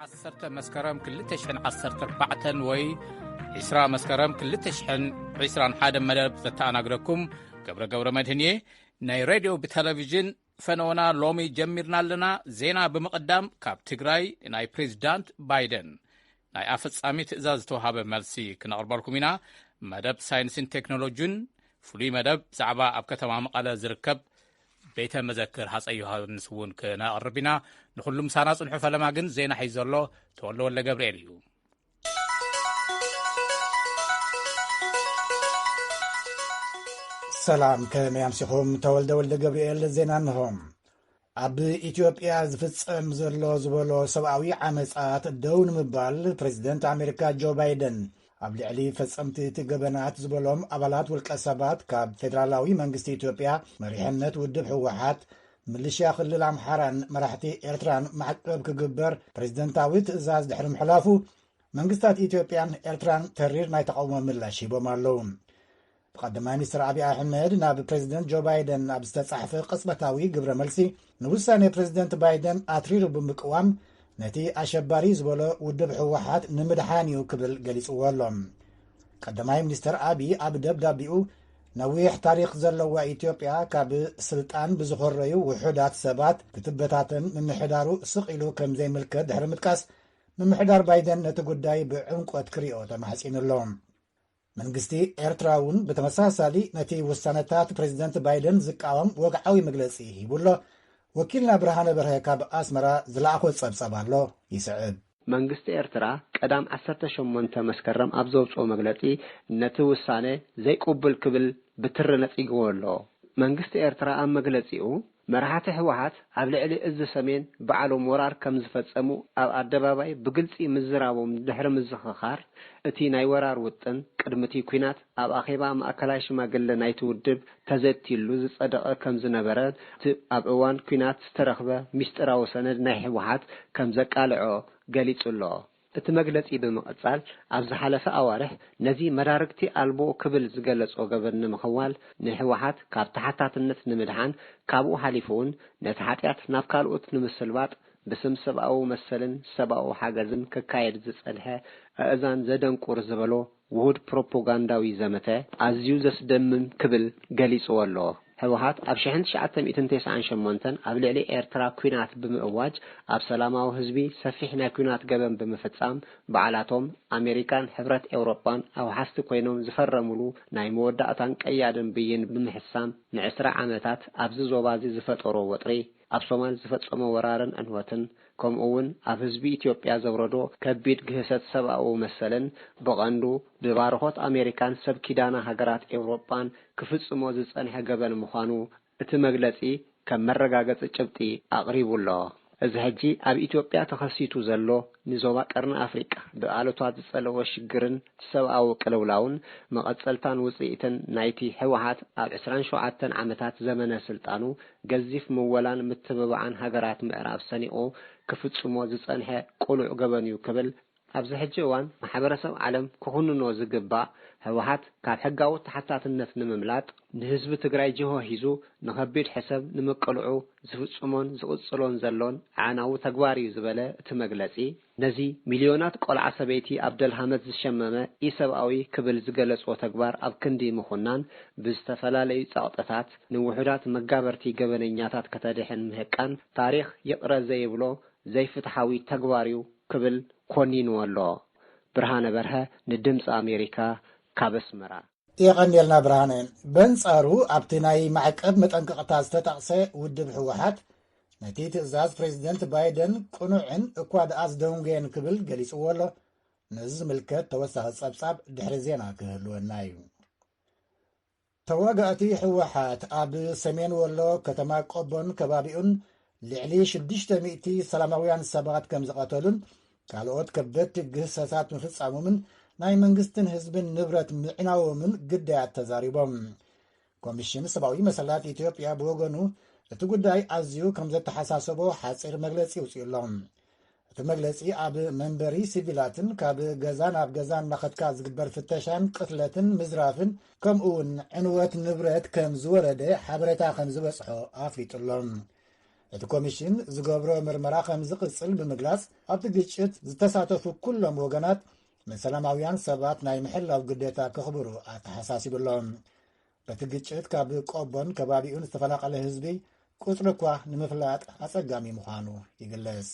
10 مسكرم 2014 وي 20 مسكرم 2021 مدب زتأناقركم قبر مدهنية ناي راديو بتلفزيون فنونا لومي جميرنا لنا زينا بمقدام كاب تقراي ناي بريزيدانت بايدن ناي أفضل أمي تأزاز توهاب ملسي كنا أربالكمينا مدب ساينسين تكنولوجين فلي مدب زعبا أبكتما مقالة زركب بيت مذكر حس أيها النسوون كنا قربنا نخلو مساناس نحفة لما قن زينا حيزرلو تولو ولا قبريليو سلام كما يمسخهم تولد ولد قبريل زينانهم أب إثيوبيا زفتم زرلو زبولو سبعوي عمسات دون مبال بريزيدنت أمريكا جو بايدن أب لعلي فصمت تقبنات زبولهم أبالات والكسابات كاب فدرالاوي منغست إثيوبيا مريحنت ودب حوحات ملشيا خلل أمحران مرحتي إرتران معقب كقبر بريزيدنتاوي تأزاز دحرم حلافو منغستات إثيوبيان إرتران ترير ما يتقوم ملاشي بمالهم بقدمان مستر أبي أحمد نائب بريزيدنت جو بايدن أبستتصحف قصبتاوي قبر ملسي نوساني بريزيدنت بايدن أتريرو بمقوام نتي أشباري زبولو ودب حوحات نمدحانيو كبل قليس أولهم قدماي مستر أبي دبدابيو نويح تاريخ زلوا إثيوبيا كاب سلطان بزخريو وحدات سبات كتبتاتن من محدارو سقيلو كم زي ملكة دحر متكاس من محدار بايدن نتقداي بعمق وتكريو تمحسين اللوم منغستي إرتراون بتمساسالي نتي وسانتات بريزيدنت بايدن زقاوم وقعاوي مجلسي يبولو وكيلنا برهانه برهي كاب أسمرا زلاخو تصبصبالو يسعد መንግስቲ ኤርትራ ቀዳም 18 መስከረም ኣብ ዘውፅኦ መግለጺ ነቲ ውሳነ ዘይቅበል ክብል ብትር ነጽይግዎ ኣሎ። መንግስቲ ኤርትራ ኣብ መግለጺኡ መራሕቲ ህወሓት ኣብ ልዕሊ እዚ ሰሜን በዓሎም ወራር ከም ዝፈጸሙ ኣብ ኣደባባይ ብግልጺ ምዝራቦም ድሕሪ ምዝኽኻር እቲ ናይ ወራር ውጥን ቅድምቲ ኩናት ኣብ ኣኼባ ማእከላይ ሽማግለ ናይቲ ውድብ ተዘቲሉ ዝጸደቐ ከም ዝነበረ ኣብ እዋን ኩናት ዝተረኽበ ሚስጥራዊ ሰነድ ናይ ህወሓት ከም ዘቃልዖ ገሊጹሎ እቲ መግለጺ ብምቕጻል ኣብ ዝሓለፈ ኣዋርሕ ነዚ መዳርግቲ ኣልቦ ክብል ዝገለጾ ገበን ንምኽዋል ንህወሓት ካብ ተሓታትነት ንምድሓን ካብኡ ሓሊፉን ነቲ ሓጢኣት ናብ ካልኦት ንምስልባጥ ብስም ሰብኣዊ መሰልን ሰብኣዊ ሓገዝን ክካየድ ዝጸንሐ ኣእዛን ዘደንቁር ዝበሎ ውሁድ ፕሮፓጋንዳዊ ዘመተ ኣዝዩ ዘስደምም ክብል ገሊጹ ኣሎ። ህወሓት ኣብ 1998 ኣብ ልዕሊ ኤርትራ ኩናት ብምእዋጅ ኣብ ሰላማዊ ህዝቢ ሰፊሕ ናይ ኩናት ገበን ብምፍጻም በዓላቶም ኣሜሪካን ሕብረት ኤውሮጳን ኣብ ሓስቲ ኮይኖም ዝፈረሙሉ ናይ መወዳእታን ቀያድን ብይን ብምሕሳም ን10 ዓመታት ኣብዚ ዞባዚ ዝፈጠሮ ወጥሪ ኣብ ሶማል ዝፈጸመ ወራርን ዕንወትን ከምኡውን ኣብ ህዝቢ ኢትዮጵያ ዘውረዶ ከቢድ ግህሰት ሰብኣዊ መሰልን በቐንዱ ብባርኾት ኣሜሪካን ሰብ ኪዳና ሃገራት ኤውሮጳን ክፍጽሞ ዝጸንሐ ገበን ምዃኑ እቲ መግለጺ ከም መረጋገጽ ጭብጢ ኣቕሪቡሎ። እዚ ሕጂ ኣብ ኢትዮጵያ ተኸሲቱ ዘሎ ንዞባ ቀርኒ ኣፍሪቃ ብኣለቷት ዝጸለወ ሽግርን ሰብኣዊ ቅልውላውን መቐጸልታን ውጽኢትን ናይቲ ህወሓት ኣብ 27 ዓመታት ዘመነ ስልጣኑ ገዚፍ ምወላን ምትብባዕን ሃገራት ምዕራብ ሰኒቑ ክፍጽሞ ዝጸንሐ ቁሉዕ ገበን እዩ ክብል ኣብዚ ሕጂ እዋን ማሕበረሰብ ዓለም ክኹንኖ ዝግባእ ህወሓት ካብ ሕጋዊ ተሓታትነት ንምምላጥ ንህዝቢ ትግራይ ጅሆ ሒዙ ንኸቢድ ሕሰብ ንምቅልዑ ዝፍጽሞን ዝቕጽሎን ዘሎን ዓናዊ ተግባር እዩ ዝበለ እቲ መግለጺ ነዚ ሚልዮናት ቆልዓ ሰበይቲ ኣብ ደልሃመት ዝሸመመ ኢሰብኣዊ ክብል ዝገለጾ ተግባር ኣብ ክንዲ ምኹናን ብዝተፈላለዩ ጸቕጥታት ንውሑዳት መጋበርቲ ገበነኛታት ከተድሕን ምህቃን ታሪኽ ይቕረዝ ዘይብሎ ዘይፍትሓዊ ተግባር እዩ ክብል ኮኒንዎ ኣሎ። ብርሃነ በርሀ ንድምፂ ኣሜሪካ ካብ ኣስመራ يغنيلنا برهانين بنصارو ابتناي معقب مطنققتا استطقسه ودب حوحات نتي تأزاز بريزيدنت بايدن قنوعن اكواد از دونغين كبل قليس اولا نز ملكت توسع الصبصاب دحر زينا كهلونايو تواقعتي حوحات اب سمين ولو كتما قبون كبابيون لعلي 600 سلامويان سبات كم زقاتلون كالوت كبت جساسات مفصامون ናይ መንግስትን ህዝብን ንብረት ምዕናዎምን ግዳያት ተዛሪቦም ኮሚሽን ሰብኣዊ መሰላት ኢትዮጵያ ብወገኑ እቲ ጉዳይ ኣዝዩ ከም ዘተሓሳሰቦ ሓፂር መግለጺ ውፅኢሎም እቲ መግለጺ ኣብ መንበሪ ሲቪላትን ካብ ገዛን ኣብ ገዛን ማኸትካ ዝግበር ፍተሻን ቅትለትን ምዝራፍን ከምኡውን ዕንወት ንብረት ከም ዝወረደ ሓበሬታ ከም ዝበጽሖ ኣፍሊጡሎም እቲ ኮሚሽን ዝገብሮ ምርመራ ከም ዝቕጽል ብምግላጽ ኣብቲ ግጭት ዝተሳተፉ ኩሎም ወገናት ንሰላማውያን ሰባት ናይ ምሕላው ግዴታ ክኽብሩ ኣተሓሳሲብሎም። በቲ ግጭት ካብ ቆቦን ከባቢኡን ዝተፈናቐለ ህዝቢ ቁፅሪ እኳ ንምፍላጥ ኣጸጋሚ ምዃኑ ይግለጽ።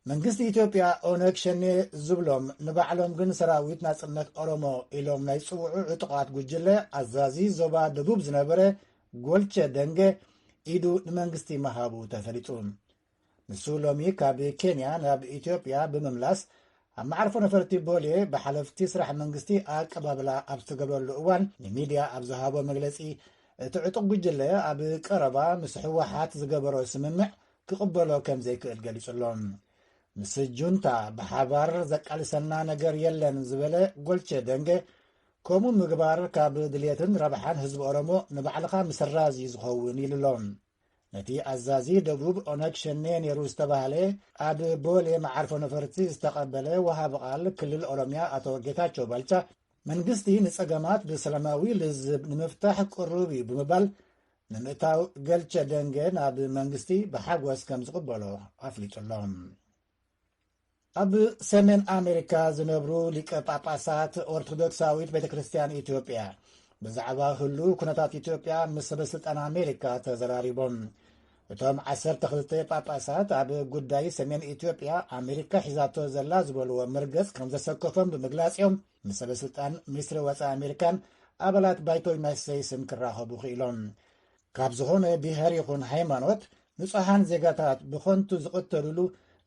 መንግስቲ ኢትዮጵያ ኦነግ ሸኔ ዝብሎም ንባዕሎም ግን ሰራዊት ናጽነት ኦሮሞ ኢሎም ናይ ጽውዑ ዕጡቓት ጉጅለ ኣዛዚ ዞባ ደቡብ ዝነበረ ጐልቸ ደንገ ኢዱ ንመንግስቲ መሃቡ ተፈሊጡ። ንሱ ሎሚ ካብ ኬንያ ናብ ኢትዮጵያ ብምምላስ ኣብ መዓርፎ ነፈርቲ ቦሌ ብሓለፍቲ ስራሕ መንግስቲ ኣቀባብላ ኣብ ዝተገብረሉ እዋን ንሚድያ ኣብ ዝሃቦ መግለጺ እቲ ዕጡቕ ጉጅለ ኣብ ቀረባ ምስ ሕወሓት ዝገበሮ ስምምዕ ክቕበሎ ከም ዘይክእል ገሊጹሎም። ምስ ጁንታ ብሓባር ዘቃልሰና ነገር የለን ዝበለ ጐልቸ ደንገ ከምኡ ምግባር ካብ ድልየትን ረብሓን ህዝቢ ኦሮሞ ንባዕልኻ ምስራዚ ዝኸውን ኢሉሎም። ነቲ ኣዛዚ ደቡብ ኦነግ ሸኔ ነይሩ ዝተባህለ ኣብ ቦሌ መዓርፎ ነፈርቲ ዝተቐበለ ወሃቢ ቃል ክልል ኦሮምያ ኣቶ ጌታቸው ባልቻ መንግስቲ ንጸገማት ብሰላማዊ ልዝብ ንምፍታሕ ቅሩብ እዩ ብምባል ንምእታው ገልቸ ደንገ ናብ መንግስቲ ብሓጎስ ከም ዝቕበሎ ኣፍሊጡሎም። ኣብ ሰሜን ኣሜሪካ ዝነብሩ ሊቀ ጳጳሳት ኦርቶዶክሳዊት ቤተ ክርስቲያን ኢትዮጵያ ብዛዕባ ህሉ ኩነታት ኢትዮጵያ ምስ ሰበስልጣን ኣሜሪካ ተዘራሪቦም። እቶም 12 ጳጳሳት ኣብ ጉዳይ ሰሜን ኢትዮጵያ ኣሜሪካ ሒዛቶ ዘላ ዝበልዎ መርገጽ ከም ዘሰከፎም ብምግላጽዮም ምስ ሰበስልጣን ሚኒስትሪ ወፃኢ ኣሜሪካን ኣባላት ባይቶ ዩናይትድ ስቴትስን ክራኸቡ ክኢሎም። ካብ ዝኾነ ብሔር ይኹን ሃይማኖት ንጹሓን ዜጋታት ብኾንቱ ዝቕተልሉ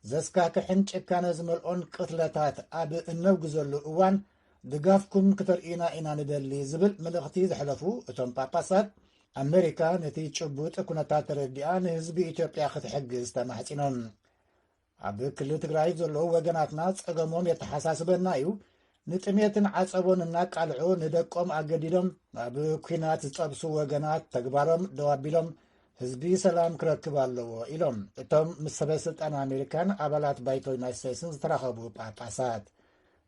ዘስካክሕን ጭካነ ዝመልኦን ቅትለታት ኣብ እነውግዘሉ እዋን ድጋፍኩም ክተርኢና ኢና ንደሊ ዝብል መልእኽቲ ዘሕለፉ እቶም ጳጳሳት ኣሜሪካ ነቲ ጭቡጥ ኩነታት ተረዲኣ ንህዝቢ ኢትዮጵያ ክትሕግዝ ተማሕፂኖም። ኣብ ክልል ትግራይ ዘለዉ ወገናትና ጸገሞም የተሓሳስበና እዩ፣ ንጥሜትን ዓጸቦን እናቃልዑ ንደቆም ኣገዲዶም ኣብ ኩናት ዝጸብሱ ወገናት ተግባሮም ደዋቢሎም ህዝቢ ሰላም ክረክብ ኣለዎ ኢሎም እቶም ምስ ሰበስልጣን ኣሜሪካን ኣባላት ባይቶ ዩናይትድ ስቴትስን ዝተራኸቡ ጳጳሳት።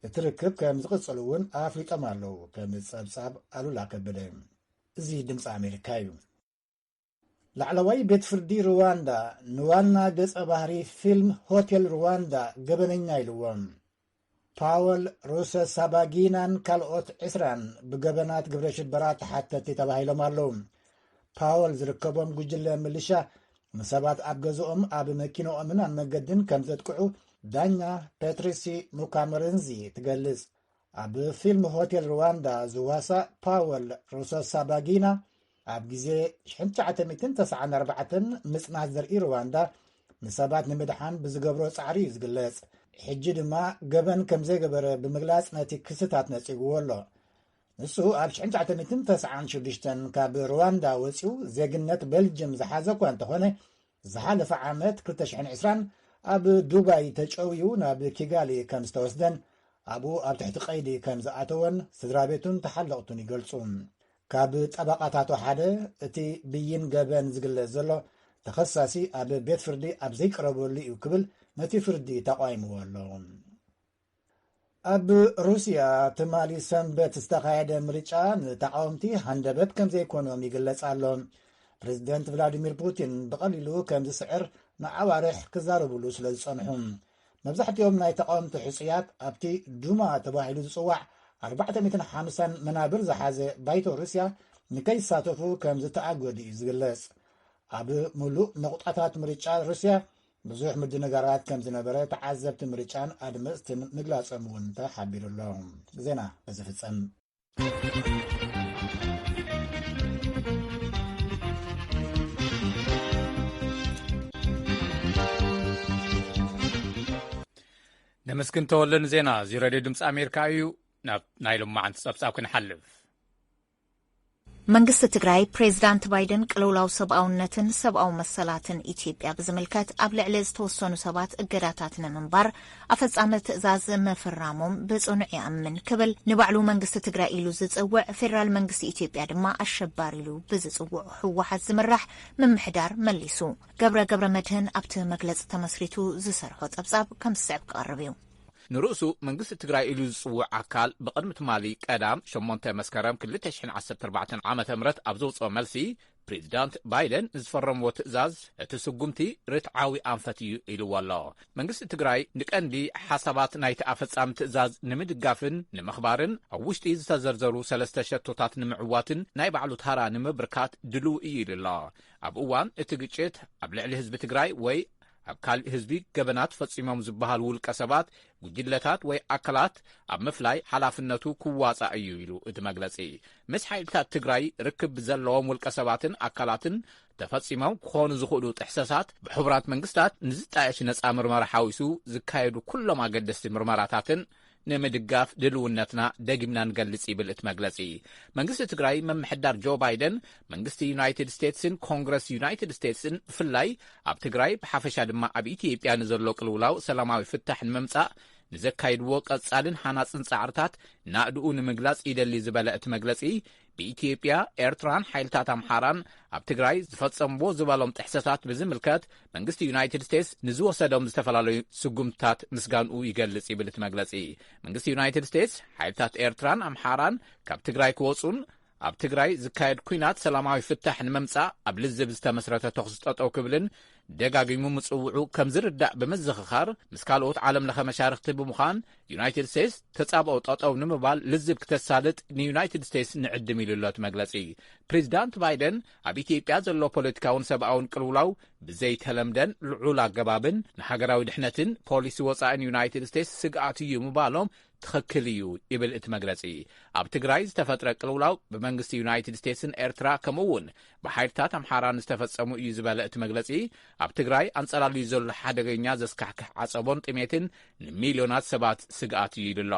እቲ ርክብ ከም ዝቕጽል እውን ኣፍሊጦም ኣለዉ። ከም ጸብጻብ ኣሉላ ከበደ። እዚ ድምፂ ኣሜሪካ እዩ። ላዕለዋይ ቤት ፍርዲ ሩዋንዳ ንዋና ገጸ ባህሪ ፊልም ሆቴል ሩዋንዳ ገበነኛ ኢልዎም። ፓወል ሩሰሳባጊናን ካልኦት 20 ብገበናት ግብረ ሽበራ ተሓተቲ ተባሂሎም ኣለዉ። ፓወል ዝርከቦም ጉጅለ ምልሻ ንሰባት ኣብ ገዝኦም ኣብ መኪኖኦምን ኣብ መንገድን ከም ዘጥቅዑ ዳኛ ፔትሪሲ ሙካመረንዚ ትገልጽ። ኣብ ፊልም ሆቴል ሩዋንዳ ዝዋሳ ፓወል ሩሰሳባጊና ኣብ ግዜ 1994 ምጽናት ዘርኢ ሩዋንዳ ንሰባት ንምድሓን ብዝገብሮ ጻዕሪ ዝግለጽ፣ ሕጂ ድማ ገበን ከም ዘይገበረ ብምግላጽ ነቲ ክስታት ነጺግዎ ኣሎ። ንሱ ኣብ 1996 ካብ ሩዋንዳ ወፂኡ ዜግነት ቤልጅየም ዝሓዘ እኳ እንተኾነ ዝሓለፈ ዓመት 2020 ኣብ ዱባይ ተጨውዩ ናብ ኪጋሊ ከም ዝተወስደን ኣብኡ ኣብ ትሕቲ ቀይዲ ከም ዝኣተወን ስድራ ቤቱን ተሓለቕቱን ይገልጹ። ካብ ጠበቃታቱ ሓደ እቲ ብይን ገበን ዝግለጽ ዘሎ ተኸሳሲ ኣብ ቤት ፍርዲ ኣብ ዘይቀረበሉ እዩ ክብል ነቲ ፍርዲ ተቃይምዎ ኣሎ። ኣብ ሩስያ ትማሊ ሰንበት ዝተኻየደ ምርጫ ንተቃወምቲ ሃንደበት ከም ዘይኮኖም ይግለጽ ኣሎ። ፕሬዚደንት ቭላዲሚር ፑቲን ብቐሊሉ ከም ዝስዕር ንዓዋርሕ ክዛረብሉ ስለ ዝጸንሑ መብዛሕትኦም ናይ ተቃወምቲ ሕፅያት ኣብቲ ዱማ ተባሂሉ ዝጽዋዕ 450 መናብር ዝሓዘ ባይቶ ሩስያ ንከይሳተፉ ከም ዝተኣገዱ እዩ ዝግለጽ። ኣብ ሙሉእ ነቑጣታት ምርጫ ሩስያ ብዙሕ ምድንጋራት ከም ዝነበረ ተዓዘብቲ ምርጫን ኣድመፅትን ምግላጾም እውን ተሓቢሩሎም። ዜና በዝፍጸም ነመስግን ተወለን ዜና እዚ ሬድዮ ድምፂ ኣሜሪካ እዩ። ናብ ናይ ሎማዓንቲ ጸብጻብ ክንሓልፍ። መንግስቲ ትግራይ ፕሬዝዳንት ባይደን ቅልውላው ሰብኣውነትን ሰብኣዊ መሰላትን ኢትዮጵያ ብዝምልከት ኣብ ልዕሊ ዝተወሰኑ ሰባት እገዳታት ንምንባር ኣፈጻሚ ትእዛዝ ምፍራሞም ብጽኑዕ ይኣምን ክብል ንባዕሉ መንግስቲ ትግራይ ኢሉ ዝጽውዕ ፌደራል መንግስቲ ኢትዮጵያ ድማ ኣሸባሪ ኢሉ ብዝጽውዕ ሕወሓት ዝምራሕ ምምሕዳር መሊሱ። ገብረ መድህን ኣብቲ መግለጺ ተመስሪቱ ዝሰርሖ ጸብጻብ ከም ዝስዕብ ክቐርብ እዩ። ንርእሱ መንግስቲ ትግራይ ኢሉ ዝጽውዕ ኣካል ብቕድሚ ትማሊ ቀዳም 8 መስከረም 2014 ዓ.ም ኣብ ዘውፅኦ መልሲ ፕሬዚዳንት ባይደን ዝፈረምዎ ትእዛዝ እቲ ስጉምቲ ርትዓዊ ኣንፈት እዩ ኢልዎ ኣሎ። መንግስቲ ትግራይ ንቀንዲ ሓሳባት ናይቲ ኣፈጻሚ ትእዛዝ ንምድጋፍን ንምኽባርን ኣብ ውሽጢ ዝተዘርዘሩ 3 ሸቶታት ንምዕዋትን ናይ ባዕሉ ታራ ንምብርካት ድልው እዩ ኢሉ ኣሎ። ኣብ እዋን እቲ ግጭት ኣብ ልዕሊ ህዝቢ ትግራይ ወይ ኣብ ካልእ ህዝቢ ገበናት ፈጺሞም ዝበሃል ውልቀ ሰባት ጉጅለታት ወይ ኣካላት ኣብ ምፍላይ ሓላፍነቱ ክዋጻእ እዩ ኢሉ እቲ መግለጺ ምስ ሓይልታት ትግራይ ርክብ ዘለዎም ውልቀ ሰባትን ኣካላትን ተፈጺሞም ክኾኑ ዝኽእሉ ጥሕሰሳት ብሕቡራት መንግስታት ንዝጣየሽ ነጻ ምርመራ ሓዊሱ ዝካየዱ ኩሎም ኣገደስቲ ምርመራታትን ንምድጋፍ ድልውነትና ደጊምና ንገልጽ ይብል እቲ መግለጺ። መንግስቲ ትግራይ መምሕዳር ጆ ባይደን መንግስቲ ዩናይትድ ስቴትስን ኮንግረስ ዩናይትድ ስቴትስን ብፍላይ ኣብ ትግራይ ብሓፈሻ ድማ ኣብ ኢትዮጵያ ንዘሎ ቅልውላው ሰላማዊ ፍታሕ ንምምጻእ ንዘካይድዎ ቀጻልን ሓናጽን ጻዕርታት ናእድኡ ንምግላጽ ይደሊ ዝበለ እቲ መግለጺ ብኢትዮጵያ ኤርትራን ሓይልታት ኣምሓራን ኣብ ትግራይ ዝፈጸምዎ ዝበሎም ጥሕሰታት ብዝምልከት መንግስቲ ዩናይትድ ስቴትስ ንዝወሰዶም ዝተፈላለዩ ስጉምትታት ምስጋንኡ ይገልጽ ይብል እቲ መግለጺ። መንግስቲ ዩናይትድ ስቴትስ ሓይልታት ኤርትራን ኣምሓራን ካብ ትግራይ ክወጹን ኣብ ትግራይ ዝካየድ ኩናት ሰላማዊ ፍታሕ ንምምጻእ ኣብ ልዝብ ዝተመስረተ ተኹስ ጠጠው ክብልን ደጋጊሙ ምጽውዑ ከም ዝርዳእ ብምዝኽኻር ምስ ካልኦት ዓለም ለኸ መሻርክቲ ብምዃን ዩናይትድ ስቴትስ ተጻብኦ ጠጠው ንምባል ልዝብ ክተሳልጥ ንዩናይትድ ስቴትስ ንዕድም ኢሉሎት መግለጺ። ፕሬዚዳንት ባይደን ኣብ ኢትዮጵያ ዘሎ ፖለቲካውን ሰብኣውን ቅልውላው ብዘይተለምደን ልዑል ኣገባብን ንሃገራዊ ድሕነትን ፖሊሲ ወጻኢን ዩናይትድ ስቴትስ ስግኣት እዩ ምባሎም ትኽክል እዩ ይብል እቲ መግለጺ። ኣብ ትግራይ ዝተፈጥረ ቅልውላው ብመንግስቲ ዩናይትድ ስቴትስን ኤርትራ ከምኡውን ብሓይልታት ኣምሓራን ዝተፈጸሙ እዩ ዝበለ እቲ መግለጺ ኣብ ትግራይ አንጸላልዩ ዘሎ ሓደገኛ ዘስካሕክሕ ዓጸቦን ጥሜትን ንሚልዮናት ሰባት ስግኣት እዩ ኢሉሎ።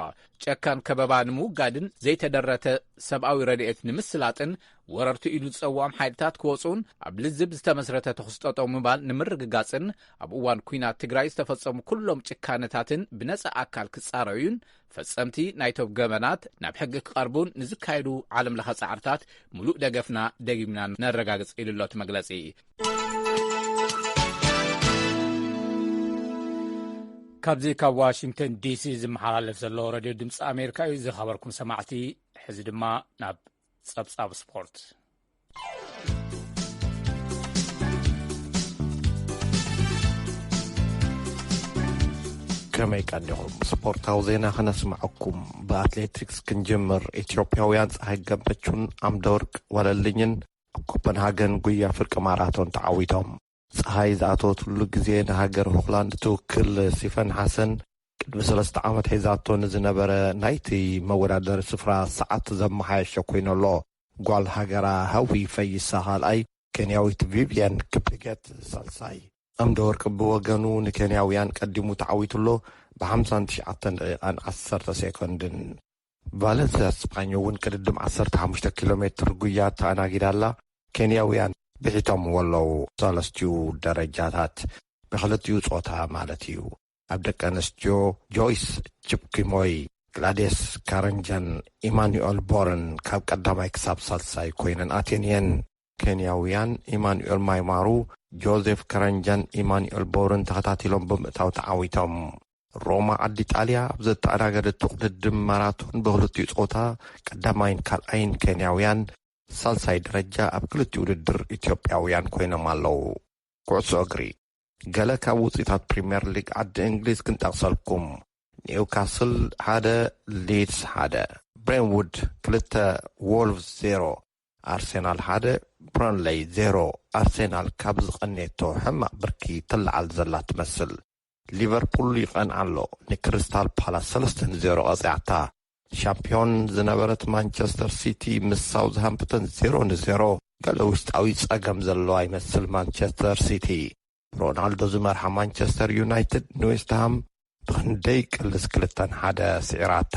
ጨካን ከበባ ንምውጋድን ዘይተደረተ ሰብኣዊ ረድኤት ንምስላጥን ወረርቲ ኢሉ ዝጸውዖም ሓይልታት ክወጹን ኣብ ልዝብ ዝተመስረተ ተኹስ ጠጠው ምባል ንምርግጋጽን ኣብ እዋን ኩናት ትግራይ ዝተፈጸሙ ኩሎም ጭካነታትን ብነጻ ኣካል ክጻረዩን ፈጸምቲ ናይቶም ገበናት ናብ ሕጊ ክቐርቡን ንዝካየዱ ዓለም ለኸ ጻዕርታት ሙሉእ ደገፍና ደጊምና ነረጋግጽ ኢሉሎት መግለጺ። ካብዚ ካብ ዋሽንግተን ዲሲ ዝመሓላለፍ ዘሎ ሬድዮ ድምፂ ኣሜሪካ እዩ ዝኸበርኩም ሰማዕቲ። ሕዚ ድማ ናብ ጸብጻብ ስፖርት ከመይ ቀኒኹም ስፖርታዊ ዜና ክነስማዐኩም። ብኣትሌቲክስ ክንጅምር። ኢትዮጵያውያን ፀሓይ ገበቹን ኣምደወርቅ ወለልኝን ኣብ ኮፐንሃገን ጉያ ፍርቂ ማራቶን ተዓዊቶም። ፀሓይ ዝኣተወትሉ ግዜ ንሃገር ሆክላንድ ትውክል ሲፈን ሓሰን ቅድሚ 3 ዓመት ሒዛቶ ንዝነበረ ናይቲ መወዳደሪ ስፍራ ሰዓት ዘመሓየሸ ኮይነሎ። ጓል ሃገራ ሃዊ ፈይሳ ካልኣይ፣ ኬንያዊት ቪቪያን ክፕጌት ሳልሳይ። ኣምደወርቅ ብወገኑ ንኬንያውያን ቀዲሙ ተዓዊቱሎ ብ59 ደቂቃን 10 ሴኮንድን። ቫለንሲያ ስፓኞ እውን ቅድድም 15 ኪሎ ሜትር ጉያ ተኣናጊዳላ። ኬንያውያን ብሒቶም ወለው 3 ደረጃታት ብክልቲኡ ጾታ ማለት እዩ። ኣብ ደቂ ኣንስትዮ ጆይስ ቺፕኪሞይ፣ ግላዴስ ካረንጃን ኢማኑኤል ቦርን ካብ ቀዳማይ ክሳብ ሳልሳይ ኮይነን ኣቴንየን። ኬንያውያን ኢማኑኤል ማይማሩ፣ ጆዜፍ ካረንጃን ኢማኑኤል ቦርን ተኸታቲሎም ብምእታው ተዓዊቶም። ሮማ ዓዲ ጣልያ ኣብ ዘተኣናገደቱ ቅድድም ማራቶን ብክልቲኡ ጾታ ቀዳማይን ካልኣይን ኬንያውያን፣ ሳልሳይ ደረጃ ኣብ ክልቲኡ ውድድር ኢትዮጵያውያን ኮይኖም ኣለው። ኩዕሶ እግሪ ገለ ካብ ውፅኢታት ፕሪምየር ሊግ ዓዲ እንግሊዝ ክንጠቕሰልኩም። ኒውካስል 1 ሊድስ 1፣ ብሬንውድ 2፣ ወልቭስ 0፣ ኣርሴናል 1 ብረንሌይ 0። ኣርሴናል ካብ ዝቐኔቶ ሕማቕ ብርኪ ትለዓል ዘላ ትመስል። ሊቨርፑል ይቐንዓ ኣሎ ንክሪስታል ፓላስ 3-0 ቀፂዕታ። ሻምፒዮን ዝነበረት ማንቸስተር ሲቲ ምስ ሳውዝሃምፕተን 0-0። ገለ ውሽጣዊ ጸገም ዘለዋ ይመስል ማንቸስተር ሲቲ። ሮናልዶ ዝመርሓ ማንቸስተር ዩናይትድ ንዌስትሃም ብክንደይ ቅልስ 2-1 ስዒራታ።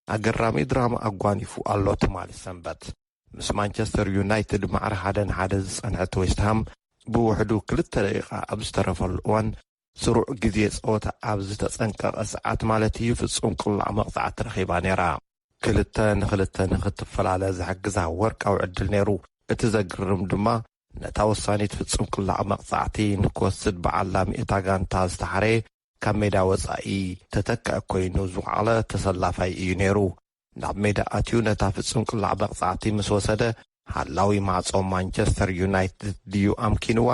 ኣገራሚ ድራማ ኣጓኒፉ ኣሎ ትማሊ ሰንበት ምስ ማንቸስተር ዩናይትድ ማዕረ 1-1 ዝጸንሐት ዌስትሃም ብውሕዱ 2 ደቂቓ ኣብ ዝተረፈሉ እዋን ስሩዕ ግዜ ጸወታ ኣብ ዝተጸንቀቐ ሰዓት ማለት እዩ ፍጹም ቅላዕ መቕጻዕቲ ረኺባ ነይራ። 2-2 ንኽትፈላለ ዝሕግዛ ወርቃዊ ዕድል ነይሩ። እቲ ዘግርም ድማ ነታ ወሳኒት ፍጹም ቅላዕ መቕጻዕቲ ንክወስድ በዓላ ሚእታ ጋንታ ዝተሓረ ካብ ሜዳ ወጻኢ ተተክአ ኮይኑ ዝውዕለ ተሰላፋይ እዩ ነይሩ። ናብ ሜዳ ኣትዩ ነታ ፍጹም ቅላዕ መቕጻዕቲ ምስ ወሰደ ሃላዊ ማዕጾ ማንቸስተር ዩናይትድ ድዩ ኣምኪንዋ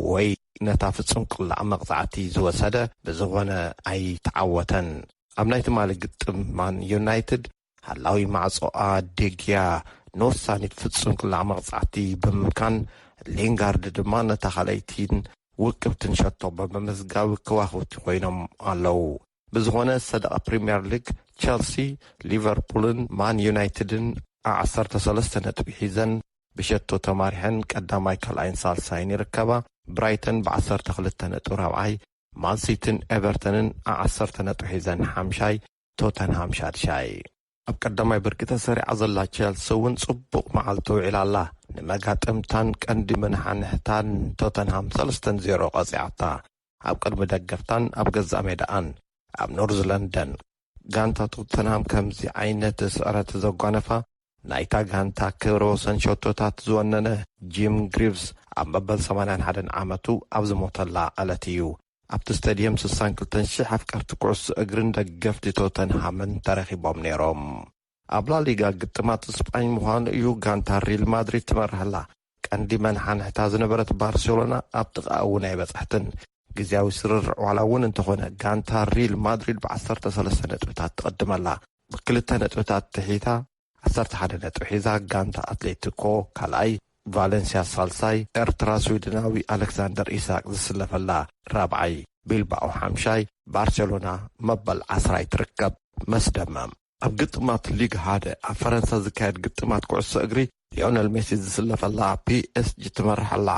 ወይ ነታ ፍጹም ቅላዕ መቕጻዕቲ ዝወሰደ ብዝኾነ ኣይተዓወተን። ኣብ ናይ ትማሊ ግጥም ማን ዩናይትድ ሃላዊ ማዕጾኣ ዴግያ ንወሳኒት ፍጹም ቅላዕ መቕጻዕቲ ብምምካን ሊንጋርድ ድማ ነታ ኻለይቲን ውቅብትን ሸቶ ብምምዝጋብ ክዋኽብቲ ኮይኖም ኣለዉ። ብዝኾነ ሰደቓ ፕሪምየር ሊግ ቸልሲ ሊቨርፑልን ማን ዩናይትድን 13 ነጥቢ ሒዘን ብሸቶ ተማሪሐን ቀዳማይ ካልኣይን ሳልሳይን ይርከባ። ብራይተን ብ12 ነጥቢ ራብዓይ፣ ማንሲቲን ኤቨርተንን 10 ነጥቢ ሒዘን ሓምሻይ፣ ቶተንሃም ሻድሻይ። ኣብ ቀዳማይ ብርቂ ተሰሪዓ ዘላ ቸልሲ እውን ጽቡቕ መዓልቲ ውዒላ ኣላ። ንመጋጥምታን ቀንዲ መናሓንሕታን ቶተንሃም 3-0 ቐፂዓታ። ኣብ ቅድሚ ደገፍታን ኣብ ገዛእ ሜዳኣን ኣብ ኖርዝ ለንደን ጋንታ ቶተንሃም ከምዚ ዓይነት ስዕረት ዘጓነፋ ናይታ ጋንታ ክብረ ወሰን ሸቶታት ዝወነነ ጂም ግሪቭስ ኣብ መበል 81 ዓመቱ ኣብ ዝሞተላ ዕለት እዩ። ኣብቲ ስታድየም 62,000 ኣፍቀርቲ ኩዕሶ እግርን ደገፍቲ ቶተንሃምን ተረኺቦም ነይሮም። ኣብ ላሊጋ ግጥማት ስጳኝ ምዃኑ እዩ ጋንታ ሪል ማድሪድ ትመርሐላ። ቀንዲ መናሓንሕታ ዝነበረት ባርሴሎና ኣብ ጥቓ እውን ኣይበጽሕትን። ግዜያዊ ስርርዕ ዋላ እውን እንተኾነ ጋንታ ሪል ማድሪድ ብ13 ነጥብታት ትቐድመላ። ብክልተ ነጥብታት ትሒታ 11 ነጥቢ ሒዛ ጋንታ ኣትሌቲኮ ካልኣይ፣ ቫሌንሲያ ሳልሳይ፣ ኤርትራ ስዊድናዊ ኣሌክሳንደር ኢሳቅ ዝስለፈላ ራብዓይ፣ ቢልባኦ ሓምሻይ፣ ባርሴሎና መበል 10 ትርከብ። መስደመም ኣብ ግጥማት ሊግ 1 ኣብ ፈረንሳ ዝካየድ ግጥማት ኩዕሶ እግሪ ሊዮነል ሜሲ ዝስለፈላ ፒኤስጂ ትመርሐላ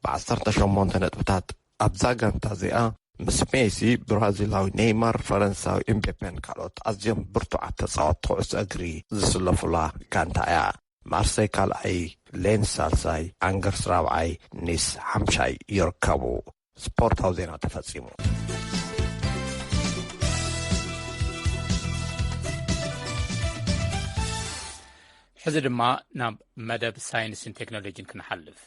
ብ18 ነጥብታት። ኣብዛ ጋንታ እዚኣ ምስ ሜሲ ብራዚላዊ ኔይማር፣ ፈረንሳዊ ኤምቤፔን ካልኦት ኣዝዮም ብርቱዓት ተጻወትቲ ኩዕሶ እግሪ ዝስለፉላ ጋንታ እያ። ማርሴይ ካልኣይ፣ ሌንስ ሳልሳይ፣ ኣንገርስ ራብዓይ፣ ኒስ ሓምሻይ ይርከቡ። ስፖርታዊ ዜና ተፈጺሙ። ሕዚ ድማ ናብ መደብ ሳይንስን ቴክኖሎጂን ክንሓልፍ።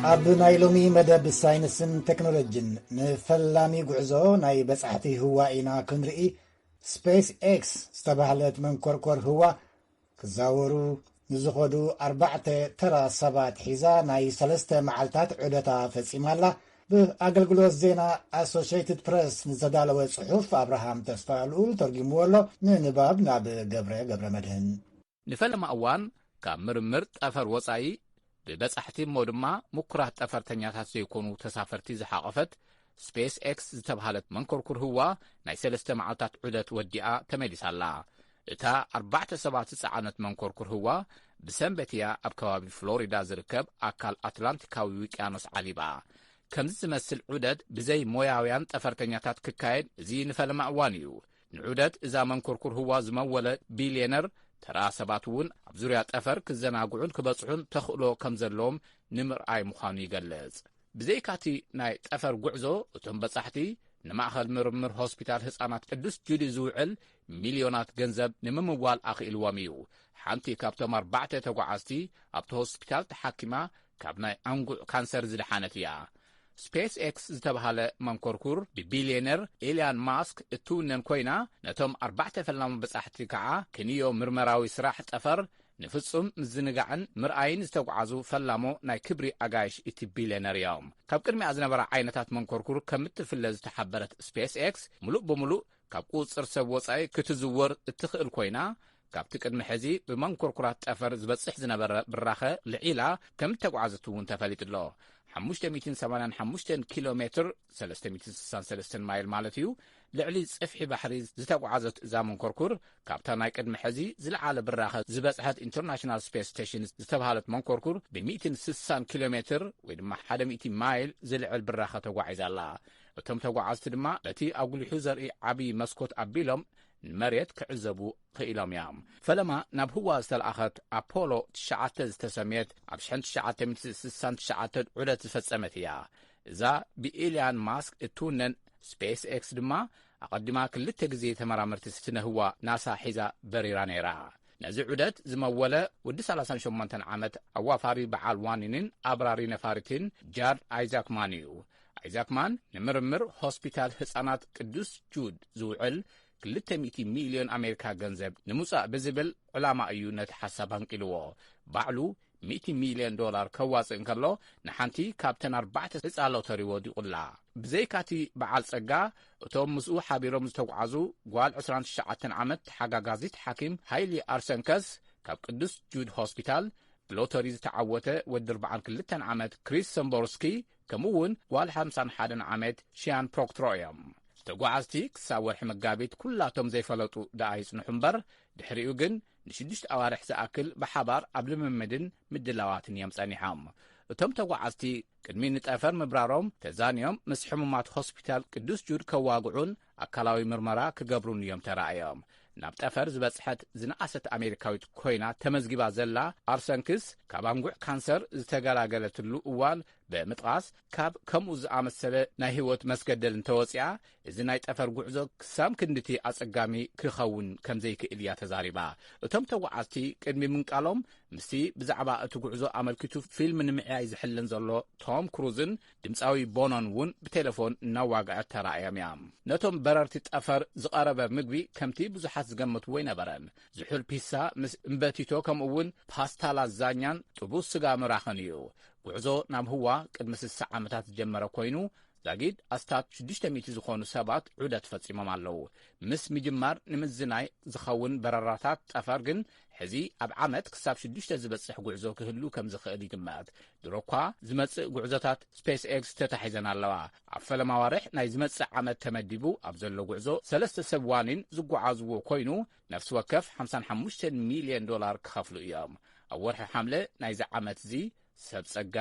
ኣብ ናይ ሎሚ መደብ ሳይንስን ቴክኖሎጂን ንፈላሚ ጉዕዞ ናይ በጻሕቲ ህዋ ኢና ክንርኢ። ስፔስ ኤክስ ዝተባህለት መንኰርኰር ህዋ ክዛወሩ ንዝኸዱ 4 ተራ ሰባት ሒዛ ናይ 3 መዓልታት ዑደታ ፈጺማላ። ብኣገልግሎት ዜና ኣሶሽትድ ፕሬስ ንዘዳለወ ጽሑፍ ኣብርሃም ተስፋልኡል ተርጊምዎ ኣሎ። ንንባብ ናብ ገብረ መድህን። ንፈለማ እዋን ካብ ምርምር ጠፈር ወጻኢ ብበጻሕቲ እሞ ድማ ምኩራት ጠፈርተኛታት ዘይኮኑ ተሳፈርቲ ዝሓቐፈት ስፔስ ኤክስ ዝተባሃለት መንኰርኩር ህዋ ናይ 3 መዓልታት ዑደት ወዲኣ ተመሊሳላ። እታ 4 ሰባት ዝጸዓነት መንኰርኩር ህዋ ብሰንበትያ ኣብ ከባቢ ፍሎሪዳ ዝርከብ ኣካል ኣትላንቲካዊ ውቅያኖስ ዓሊባ። ከምዚ ዝመስል ዑደት ብዘይ ሞያውያን ጠፈርተኛታት ክካየድ እዚ ንፈለማ እዋን እዩ። ንዑደት እዛ መንኰርኩር ህዋ ዝመወለ ቢልዮነር ተራ ሰባት እውን ኣብ ዙርያ ጠፈር ክዘናግዑን ክበጽሑን ተኽእሎ ከም ዘለዎም ንምርኣይ ምዃኑ ይገልጽ። ብዘይካቲ ናይ ጠፈር ጉዕዞ እቶም በጻሕቲ ንማእኸል ምርምር ሆስፒታል ህፃናት ቅዱስ ጁሊ ዝውዕል ሚልዮናት ገንዘብ ንምምዋል ኣኽኢልዎም እዩ። ሓንቲ ካብቶም 4 ተጓዓዝቲ ኣብቲ ሆስፒታል ተሓኪማ ካብ ናይ አንጉዕ ካንሰር ዝድሓነት እያ። ስፔስ ኤክስ ዝተባሃለ መንኰርኩር ብቢልዮነር ኤልያን ማስክ እትውነን ኮይና ነቶም 4 ፈላሚ በጻሕቲ ከዓ ክንዮ ምርመራዊ ስራሕ ጠፈር ንፍጹም ምዝንጋዕን ምርኣይን ዝተጓዓዙ ፈላሞ ናይ ክብሪ ኣጋይሽ እቲ ቢልዮነር እዮም። ካብ ቅድሚኣ ዝነበራ ዓይነታት መንኰርኩር ከም እትፍለ ዝተሓበረት ስፔስ ኤክስ ሙሉእ ብምሉእ ካብ ቁፅር ሰብ ወጻኢ ክትዝወር እትኽእል ኮይና ካብቲ ቅድሚ ሕዚ ብመንኰርኩራት ጠፈር ዝበጽሕ ዝነበረ ብራኸ ልዒላ ከም እተጓዓዘት እውን ተፈሊጡ ኣሎ። 585 ኪሎ ሜትር 363 ማይል ማለት እዩ። ልዕሊ ጽፍሒ ባሕሪ ዝተጓዓዘት እዛ መንኰርኩር ካብታ ናይ ቅድሚ ሕዚ ዝለዓለ ብራኸ ዝበጽሐት ኢንተርናሽናል ስፔስ ስቴሽን ዝተባሃለት መንኰርኩር ብ160 ኪሎ ሜትር ወይ ድማ 100 ማይል ዝልዕል ብራኸ ተጓዒዛላ። እቶም ተጓዓዝቲ ድማ በቲ ኣጉሊሑ ዘርኢ ዓብዪ መስኮት ኣቢሎም ንመሬት ክዕዘቡ ክኢሎም እዮም። ፈለማ ናብ ህዋ ዝተለኣኸት ኣፖሎ 9 ዝተሰምየት ኣብ 1969 ዑደት ዝፈጸመት እያ። እዛ ብኤልያን ማስክ እትውነን ስፔስ ኤክስ ድማ ኣቐዲማ 2 ግዜ ተመራመርቲ ስነ ህዋ ናሳ ሒዛ በሪራ ነይራ። ነዚ ዑደት ዝመወለ ወዲ 38 ዓመት ኣዋፋሪ በዓል ዋኒንን ኣብራሪ ነፋሪትን ጃርድ ኣይዛክማን እዩ። ኣይዛክማን ንምርምር ሆስፒታል ህፃናት ቅዱስ ጁድ ዝውዕል 200 ሚልዮን ኣሜሪካ ገንዘብ ንምውፃእ ብዝብል ዕላማ እዩ ነቲ ሓሳብ አንቂልዎ ባዕሉ $100 ሚልዮን ከዋፅእ እንከሎ ንሓንቲ ካብተን 4 ዕፃ ሎተሪ ወዲቁላ ብዘይካቲ በዓል ጸጋ እቶም ምስኡ ሓቢሮም ዝተጓዓዙ ጓል 29 ዓመት ሓጋጋዚት ሓኪም ሃይሊ ኣርሰንከስ ካብ ቅዱስ ጁድ ሆስፒታል ብሎተሪ ዝተዓወተ ወዲ 42 ዓመት ክሪስ ሰምቦርስኪ ከምኡውን ጓል 51 ዓመት ሺያን ፕሮክትሮ እዮም ተጓዓዝቲ ክሳብ ወርሒ መጋቢት ኩላቶም ዘይፈለጡ ደኣ ይጽንሑ እምበር ድሕሪኡ ግን ን6 ኣዋርሕ ዝኣክል ብሓባር ኣብ ልምምድን ምድላዋትን እዮም ጸኒሖም እቶም ተጓዓዝቲ ቅድሚ ንጠፈር ምብራሮም ተዛንዮም ምስ ሕሙማት ሆስፒታል ቅዱስ ጁድ ከዋግዑን ኣካላዊ ምርመራ ክገብሩን እዮም ተራእዮም ናብ ጠፈር ዝበጽሐት ዝነኣሰት ኣሜሪካዊት ኮይና ተመዝጊባ ዘላ ኣርሰንክስ ካብ አንጉዕ ካንሰር ዝተገላገለትሉ እዋን ብምጥቃስ ካብ ከምኡ ዝኣመሰለ ናይ ህይወት መስገደል እንተወፂኣ እዚ ናይ ጠፈር ጉዕዞ ክሳም ክንድቲ ኣጸጋሚ ክኸውን ከም ዘይክእል እያ ተዛሪባ እቶም ተጓዓዝቲ ቅድሚ ምንቃሎም ምስቲ ብዛዕባ እቲ ጉዕዞ ኣመልኪቱ ፊልም ንምዕያይ ዝሕልን ዘሎ ቶም ክሩዝን ድምፃዊ ቦኖን እውን ብቴሌፎን እናዋግዐት ተራእዮም እዮም ነቶም በረርቲ ጠፈር ዝቐረበ ምግቢ ከምቲ ብዙሓት ዝገመትዎ ይነበረን ዝሑል ፒሳ ምስ እምበቲቶ ከምኡውን ፓስታ ላዛኛን ጥቡስ ስጋ ምራኽን እዩ ጉዕዞ ናብ ህዋ ቅድሚ 60 ዓመታት ዝጀመረ ኮይኑ ዛጊድ ኣስታት 600 ዝኾኑ ሰባት ዑደት ፈጺሞም ኣለዉ ምስ ምጅማር ንምዝናይ ዝኸውን በረራታት ጠፈር ግን ሕዚ ኣብ ዓመት ክሳብ 6 ዝበጽሕ ጉዕዞ ክህሉ ከም ዝኽእል ይግመት ድሮኳ ዝመጽእ ጉዕዞታት ስፔስ ኤክስ ተታሒዘን ኣለዋ ኣብ ፈለማ ዋርሕ ናይ ዝመጽእ ዓመት ተመዲቡ ኣብ ዘሎ ጉዕዞ 3 ሰብ ዋኒን ዝጓዓዝዎ ኮይኑ ነፍሲ ወከፍ $55 ሚልዮን ክኸፍሉ እዮም ኣብ ወርሒ ሓምለ ናይዚ ዓመት እዚ ሰብ ጸጋ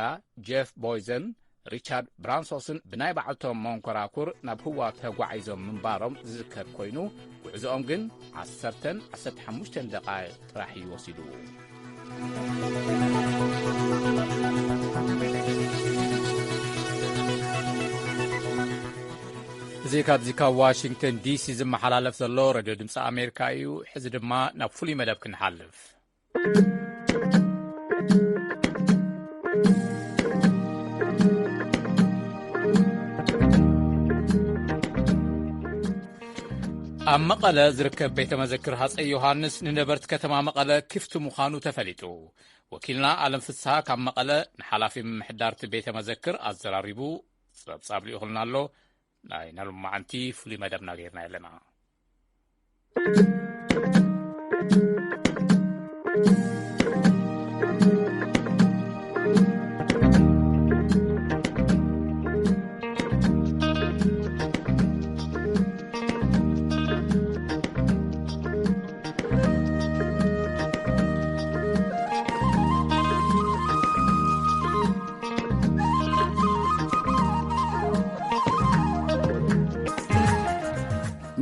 ጄፍ ቦይዘን ሪቻርድ ብራንሶስን ብናይ ባዕልቶም መንኮራኩር ናብ ህዋ ተጓዒዞም ምንባሮም ዝዝከር ኮይኑ ጉዕዞኦም ግን 15 ደቂቕ ጥራሕ ይወሲዱ እዚ ካብ ዋሽንግተን ዲሲ ዝመሓላለፍ ዘሎ ሬድዮ ድምፂ ኣሜሪካ እዩ ሕዚ ድማ ናብ ፍሉይ መደብ ክንሓልፍ ኣብ መቐለ ዝርከብ ቤተ መዘክር ሃፀይ ዮሃንስ ንነበርቲ ከተማ መቐለ ክፍቲ ምዃኑ ተፈሊጡ ወኪልና ኣለም ፍስሓ ካብ መቐለ ንሓላፊ ምምሕዳርቲ ቤተ መዘክር ኣዘራሪቡ ጸብጻብ ይኹልና ኣሎ ናይ ናልማዓንቲ ፍሉይ መደብና ጌርና ኣለና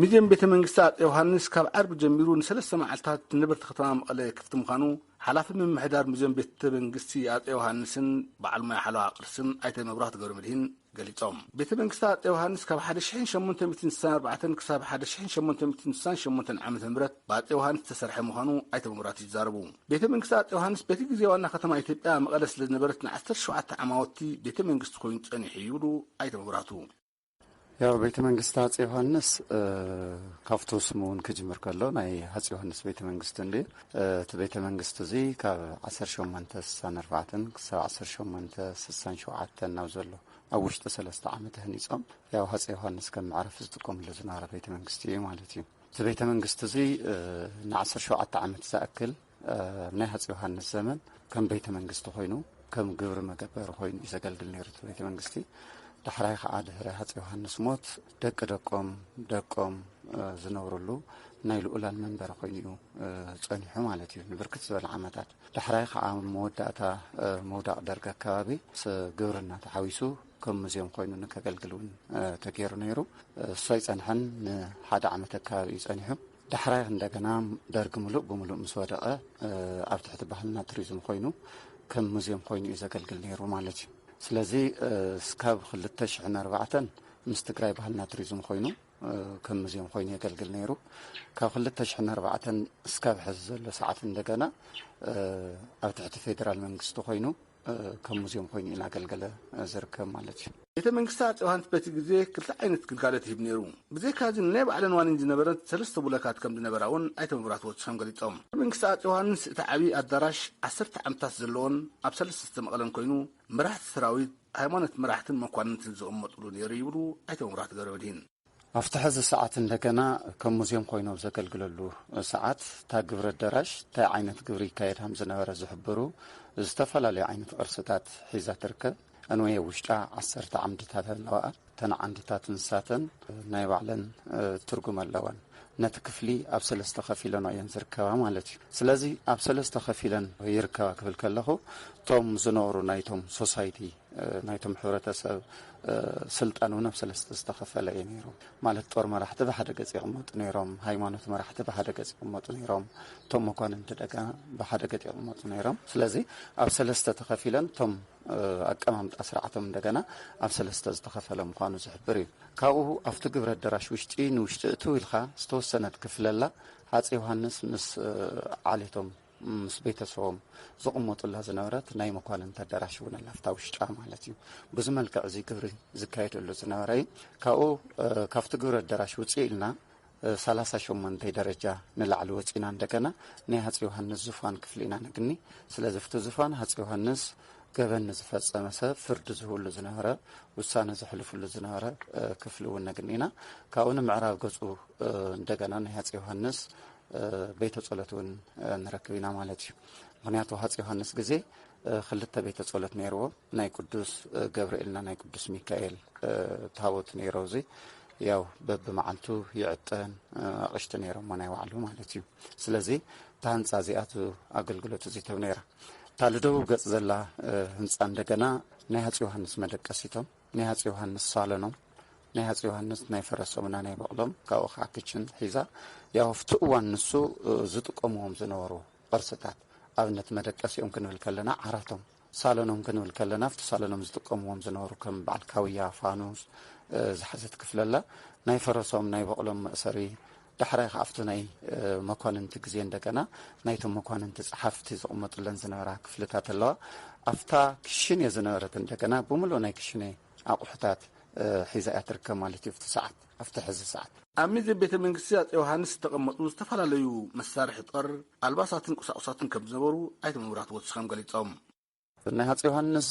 ሚድየም ቤተ መንግስታት ዮሐንስ ካብ ዓርብ ጀሚሩ ንሰለስተ መዓልታት ንነበርቲ ከተማ መቐለ ክፍቲ ምዃኑ ሓላፊ ምምሕዳር ሙዚየም ቤተ መንግስቲ አፄ ዮሐንስን በዓል ሞያ ሓለዋ ቅርስን ኣይተ መብራህቲ ገብረመድህን ገሊጾም ቤተ መንግስታት ዮሐንስ ካብ 1864 ክሳብ 1868 ዓመተ ምህረት በአፄ ዮሐንስ ተሰርሐ ምዃኑ ኣይተ መብራህቲ ይዛረቡ ቤተ መንግስታት ዮሐንስ በቲ ግዜ ዋና ከተማ ኢትዮጵያ መቐለ ስለ ዝነበረት ን17 ዓመት ቤተ መንግስቲ ኮይኑ ጸኒሑ ይብሉ ኣይተ መብራህቱ ያው ቤተ መንግስት አፄ ዮሐንስ ካፍቶ ስሙን ከጅምር ከሎ ናይ አፄ ዮሐንስ ቤተ መንግስት እንዴ ቤተ መንግስት እዚ ካብ 1864 ክሳብ 1867 ናብ ዘሎ ኣብ ውሽጢ 3 ዓመት ህኒጾም ያው አፄ ዮሐንስ ከም ማዕረፍ ዝጥቀምሉ ዝነበረ ቤተ መንግስት እዩ ማለት እዩ ቤተ መንግስት እዚ ን17 ዓመት ዝኣክል ናይ አፄ ዮሐንስ ዘመን ከም ቤተ መንግስት ኮይኑ ከም ግብር መገበር ኮይኑ ይዘገልግል ነይሩ ቤተ መንግስት دحراي خعاد هرهات يوحنس موت دقم زنورلو نايل أولان منبر خوينيو صنيحو مالتي نبركت زبل عمتات دحراي خا موداتا مودع درجه كابي سغورنا تحويسو كم مزيوم خوينو نكغلغلون تغير نيرو سوي صنحن حدا عمت كابي صنيحو دحراي عندنا درج ملو مسودقه اب تحت بحلنا توريزم خوينو كم مزيوم خوينو يزغلغل نيرو مالتي ስለዚህ ስካብ 2004 ምስትግራይ ባህልና ቱሪዝም ኮይኑ ከም ሙዚየም ኮይኑ የገልግል ነይሩ ካብ 2004 ስካብ ሕዚ ዘሎ ሰዓት እንደገና ኣብ ትሕቲ ፌደራል መንግስቲ ኮይኑ ከም ሙዚየም ኮይኑ እናገልገለ ዝርከብ ማለት እዩ ቤተ መንግስታት ዮሐንስ በቲ ግዜ ክልተ ዓይነት ግልጋሎት ይህብ ነይሩ ብዘይ ካዚ ናይ ባዕለን ዋኒን ዝነበረት ሰለስተ ቡለካት ከም ዝነበራውን ኣይተ መብራህቲ ወጽሖም ገሊጾም መንግስታት ዮሐንስ እቲ ዓብዪ ኣዳራሽ 10 ዓመታት ዘለዎን ኣብ 3 ዝተመቐለን ኮይኑ መራሕቲ ሰራዊት ሃይማኖት መራሕትን መኳንንትን ዝቕመጥሉ ነይሩ ይብሉ ኣይተ መብራህቲ ገብረመድህን ኣብቲ ሕዚ ሰዓት እንደገና ከም ሙዚየም ኮይኖም ዘገልግለሉ ሰዓት እታ ግብሪ ኣዳራሽ እንታይ ዓይነት ግብሪ ይካየድ ከም ዝነበረ ዝሕብሩ ዝተፈላለዩ ዓይነት ቅርስታት ሒዛ ትርከብ እንወይ ውሽጣ 10 ዓምድታት ኣለዋ ተን ዓምድታት እንስሳትን ናይ ባዕለን ትርጉም ኣለወን ነቲ ክፍሊ ኣብ 3 ከፊለን እየን ዝርከባ ማለት እዩ ስለዚ ኣብ 3 ከፊለን ይርከባ ክብል ከለኹ ቶም ዝነብሩ ናይቶም ሶሳይቲ ናይቶም ሕብረተሰብ ስልጣን እውን ኣብ 3 ዝተኸፈለ እዩ ነይሮም ማለት ጦር መራሕቲ ብሓደ ገጽ ይቕመጡ ነይሮም ሃይማኖት መራሕቲ ብሓደ ገጽ ይቕመጡ ነይሮም ቶም መኳንንቲ ደገና ብሓደ ገጽ ይቕመጡ ነይሮም ስለዚ ኣብ 3 ተኸፊለን ቶም ኣቀማምጣ ስርዓቶም እንደገና ኣብ 3 ዝተኸፈለ ምዃኑ ዝሕብር እዩ ካብኡ ኣብቲ ግብሪ ኣዳራሽ ውሽጢ ንውሽጢ እቱ ኢልካ ዝተወሰነት ክፍለላ ሃፀይ ዮሐንስ ምስ ዓሌቶም ምስ ቤተሰቦም ዝቕመጡላ ዝነበረት ናይ መኳንንቲ ኣዳራሽ እውን ኣላፍታ ውሽጣ ማለት እዩ ብዙ መልክዕ እዚ ግብሪ ዝካየደሉ ዝነበረ እዩ ካብኡ ካብቲ ግብሪ ኣዳራሽ ውፅእ ኢልና 38 ደረጃ ንላዕሊ ወፂና እንደገና ናይ ሃፀይ ዮሐንስ ዙፋን ክፍሊ ኢና ነግኒ ስለዚ ፍቲ ዙፋን ሃፀይ ዮሐንስ ገበን ዝፈጸመ ሰብ ፍርዲ ዝህብሉ ዝነበረ ውሳነ ዘሕልፍሉ ዝነበረ ክፍሊ እውን ነግኒና ካብኡ ንምዕራብ ገጹ እንደገና ናይ ሃፀይ ዮሐንስ ቤተ ጸሎት እውን ንረክብ ኢና ማለት እዩ ምክንያቱ ሃፀይ ዮሐንስ ግዜ ክልተ ቤተ ጸሎት ነይርዎ ናይ ቅዱስ ገብርኤልና ናይ ቅዱስ ሚካኤል ታቦት ነይሩ እዚ ያው በብመዓልቱ ይዕጠን ኣቅሽቲ ነይሮም ናይ ባዕሉ ማለት እዩ ስለዚ ታንጻ ዚኣቱ ኣገልግሎት እዚ ተብ ነይራ ታልደው ገጽ ዘላ ህንጻ እንደገና ናይ ሃፀይ ዮሐንስ መደቀሲቶም ናይ ሃፀይ ዮሐንስ ሳሎኖም ናይ ሃፀይ ዮሐንስ ናይ ፈረሶምና ናይ በቕሎም ካብኡ ከዓ ክችን ሒዛ ያው ፍቲ እዋን ንሱ ዝጥቀምዎም ዝነበሩ ቅርስታት ኣብነት መደቀሲኦም ክንብል ከለና ዓራቶም ሳሎኖም ክንብል ከለና ፍቲ ሳሎኖም ዝጥቀምዎም ዝነበሩ ከም በዓል ካውያ ፋኑስ ዝሓዘት ክፍለላ ናይ ፈረሶም ናይ በቕሎም መእሰሪ ዳሕራይ ካብቲ ናይ መኳንንቲ ግዜ እንደገና ናይቶም መኳንንቲ ጸሓፍቲ ዝቕመጡለን ዝነበራ ክፍልታት ኣለዋ ኣፍታ ክሽነ ዝነበረት እንደገና ብምሉእ ናይ ክሽነ ኣቑሑታት ሒዛ እያ ትርከብ ማለት እዩ ፍቲ ሰዓት ኣብቲ ሕዚ ሰዓት ኣብ ሚድሪ ቤተ መንግስቲ ሃፀይ ዮሐንስ ዝተቐመጡ ዝተፈላለዩ መሳርሒ ጦር ኣልባሳትን ቁሳቁሳትን ከም ዝነበሩ ኣይተ መብራህቲ ወጽሖም ገሊጾም ናይ ሃፀይ ዮሐንስ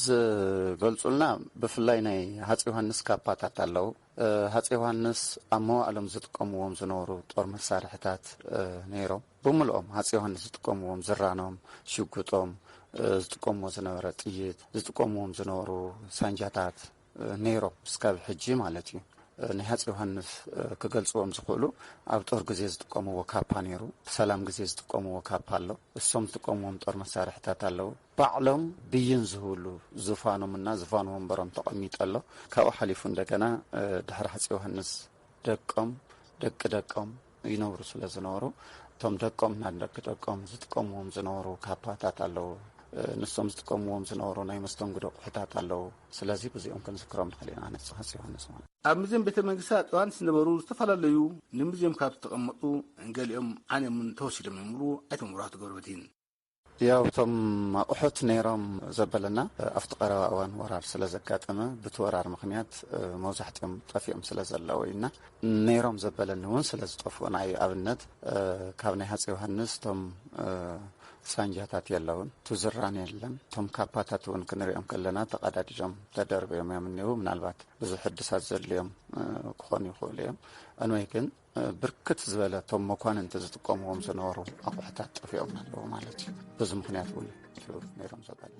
ገልጹልና ብፍላይ ናይ ሃፀይ ዮሐንስ ካፓታት ኣለዉ ሃፀይ ዮሐንስ ኣብ መዋእሎም ዝጥቀምዎም ዝነበሩ ጦር መሳርሕታት ነይሮም ብምልኦም ሃፀይ ዮሐንስ ዝጥቀምዎም ዝራኖም ሽጉጦም ዝጥቀምዎ ዝነበረ ጥይት ዝጥቀምዎም ዝነበሩ ሳንጃታት ነይሮም እስካብ ሕጂ ማለት እዩ ናይ ሃፀይ ዮሐንስ ክገልጽዎም ዝኽእሉ ኣብ ጦር ግዜ ዝጥቀምዎ ካፓ ነይሩ ሰላም ግዜ ዝጥቀምዎ ካፓ ኣሎ እሶም ዝጥቀምዎም ጦር መሳርሕታት ኣለዉ ባዕሎም ብይን ዝህብሉ ዙፋኖምና ዙፋን ወንበሮም ተቐሚጡ ኣሎ ካብኡ ሓሊፉ እንደገና ድሕሪ ሃፀይ ዮሐንስ ደቂ ደቆም ይነብሩ ስለ ዝነበሩ እቶም ደቆምና ደቂ ደቆም ዝጥቀምዎም ዝነበሩ ካፓታት ኣለዉ ንሶም ዝጥቀምዎም ዝነበሩ ናይ መስተንግዶ ኣቑሑታት ኣለዉ ስለዚ ብዚኦም ክንዝክሮም ንኽእል ኢና ሃፀይ ዮሐንስ ማለት ኣብ ሙዚየም ቤተ መንግስታት ዮሐንስ ዝነበሩ ዝተፈላለዩ ንሙዚየም ካብ ዝተቐመጡ ገሊኦም ዓንዮምን ተወሲዶም ይምሉ ኣይተ መብራህቲ ገብረመድህን ያው እቶም ኣቑሑት ነይሮም ዘበለና ኣብቲ ቀረባ እዋን ወራር ስለ ዘጋጠመ በቲ ወራር ምክንያት መብዛሕትኦም ጠፊኦም ስለ ዘለዉ ኢና ነይሮም ዘበለኒ እውን ስለ ዝጠፍኡ ናይ ኣብነት ካብ ናይ ሃፀይ ዮሐንስ እቶም ሳንጃታት የለውን ትዝራን የለን ቶም ካፓታት እውን ክንሪኦም ከለና ተቀዳዲዶም ተደርበዮም እዮም እኒው ምናልባት ብዙ ሕድሳት ዘድልዮም ክኾኑ ይኽእሉ እዮም እንወይ ግን ብርክት ዝበለ ቶም መኳንንቲ ዝጥቀምዎም ዝነበሩ ኣቑሑታት ጠፊኦም ኣለዉ ማለት እዩ በዚ ምክንያት እውን ነይሮም ዘበለ